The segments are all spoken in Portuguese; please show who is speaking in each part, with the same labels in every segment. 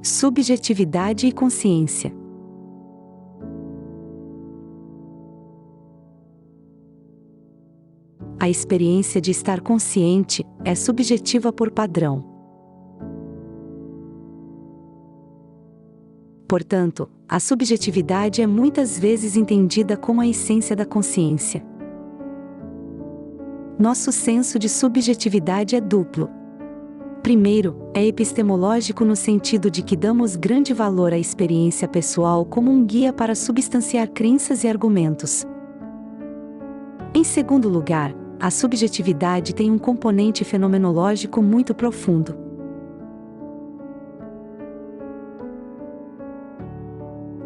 Speaker 1: Subjetividade e consciência. A experiência de estar consciente é subjetiva por padrão. Portanto, a subjetividade é muitas vezes entendida como a essência da consciência. Nosso senso de subjetividade é duplo. Primeiro, é epistemológico no sentido de que damos grande valor à experiência pessoal como um guia para substanciar crenças e argumentos. Em segundo lugar, a subjetividade tem um componente fenomenológico muito profundo.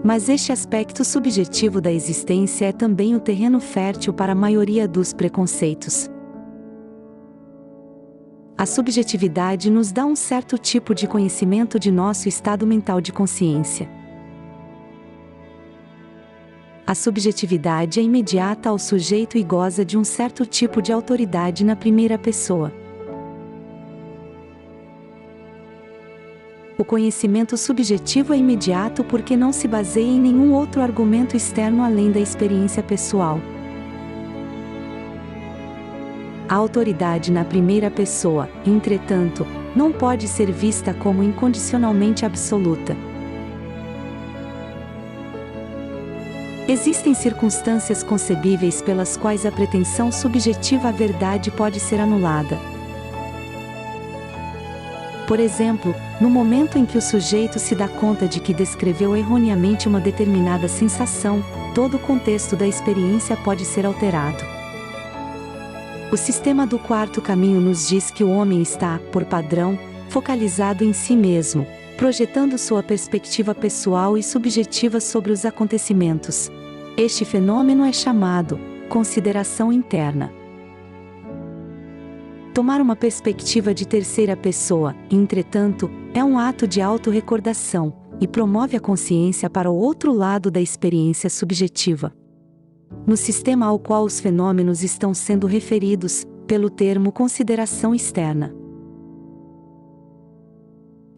Speaker 1: Mas este aspecto subjetivo da existência é também o terreno fértil para a maioria dos preconceitos. A subjetividade nos dá um certo tipo de conhecimento de nosso estado mental de consciência. A subjetividade é imediata ao sujeito e goza de um certo tipo de autoridade na primeira pessoa. O conhecimento subjetivo é imediato porque não se baseia em nenhum outro argumento externo além da experiência pessoal. A autoridade na primeira pessoa, entretanto, não pode ser vista como incondicionalmente absoluta. Existem circunstâncias concebíveis pelas quais a pretensão subjetiva à verdade pode ser anulada. Por exemplo, no momento em que o sujeito se dá conta de que descreveu erroneamente uma determinada sensação, todo o contexto da experiência pode ser alterado. O sistema do quarto caminho nos diz que o homem está, por padrão, focalizado em si mesmo, projetando sua perspectiva pessoal e subjetiva sobre os acontecimentos. Este fenômeno é chamado consideração interna. Tomar uma perspectiva de terceira pessoa, entretanto, é um ato de autorrecordação, e promove a consciência para o outro lado da experiência subjetiva. No sistema ao qual os fenômenos estão sendo referidos, pelo termo consideração externa.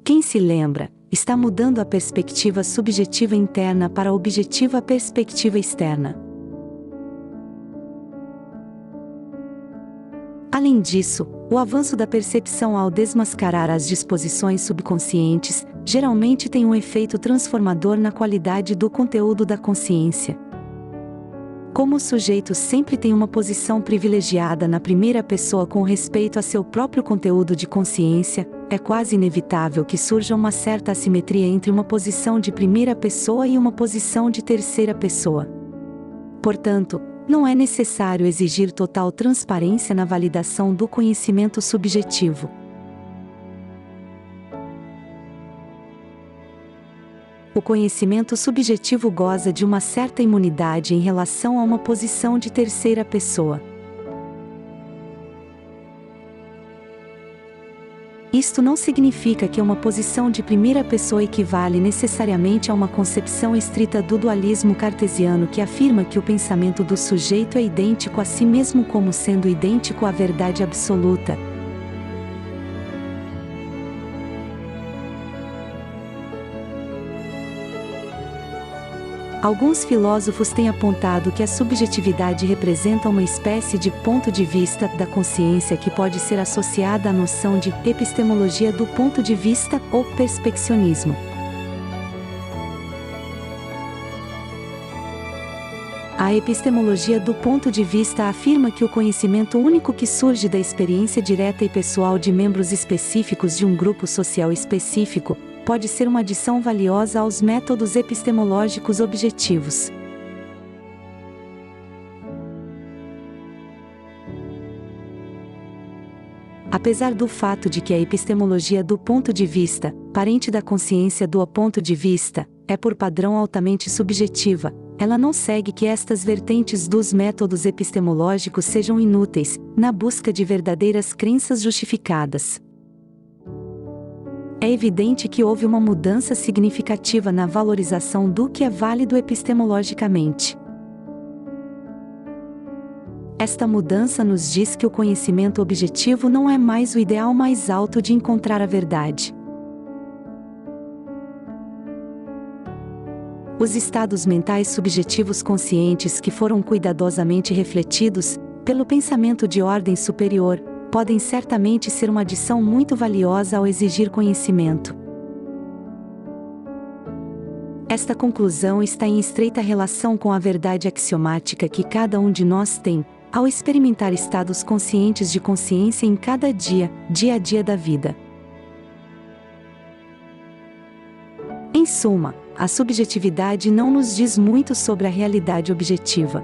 Speaker 1: Quem se lembra, está mudando a perspectiva subjetiva interna para a objetiva perspectiva externa. Além disso, o avanço da percepção ao desmascarar as disposições subconscientes, geralmente tem um efeito transformador na qualidade do conteúdo da consciência. Como o sujeito sempre tem uma posição privilegiada na primeira pessoa com respeito a seu próprio conteúdo de consciência, é quase inevitável que surja uma certa assimetria entre uma posição de primeira pessoa e uma posição de terceira pessoa. Portanto, não é necessário exigir total transparência na validação do conhecimento subjetivo. O conhecimento subjetivo goza de uma certa imunidade em relação a uma posição de terceira pessoa. Isto não significa que uma posição de primeira pessoa equivale necessariamente a uma concepção estrita do dualismo cartesiano que afirma que o pensamento do sujeito é idêntico a si mesmo como sendo idêntico à verdade absoluta. Alguns filósofos têm apontado que a subjetividade representa uma espécie de ponto de vista da consciência que pode ser associada à noção de epistemologia do ponto de vista ou perspeccionismo. A epistemologia do ponto de vista afirma que o conhecimento único que surge da experiência direta e pessoal de membros específicos de um grupo social específico pode ser uma adição valiosa aos métodos epistemológicos objetivos. Apesar do fato de que a epistemologia do ponto de vista, parente da consciência do ponto de vista, é por padrão altamente subjetiva, ela não segue que estas vertentes dos métodos epistemológicos sejam inúteis, na busca de verdadeiras crenças justificadas. É evidente que houve uma mudança significativa na valorização do que é válido epistemologicamente. Esta mudança nos diz que o conhecimento objetivo não é mais o ideal mais alto de encontrar a verdade. Os estados mentais subjetivos conscientes que foram cuidadosamente refletidos, pelo pensamento de ordem superior, podem certamente ser uma adição muito valiosa ao exigir conhecimento. Esta conclusão está em estreita relação com a verdade axiomática que cada um de nós tem, ao experimentar estados conscientes de consciência em cada dia a dia da vida. Em suma, a subjetividade não nos diz muito sobre a realidade objetiva.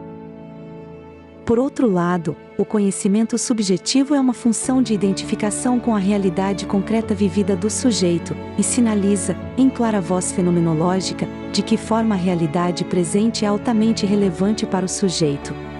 Speaker 1: Por outro lado, o conhecimento subjetivo é uma função de identificação com a realidade concreta vivida do sujeito, e sinaliza, em clara voz fenomenológica, de que forma a realidade presente é altamente relevante para o sujeito.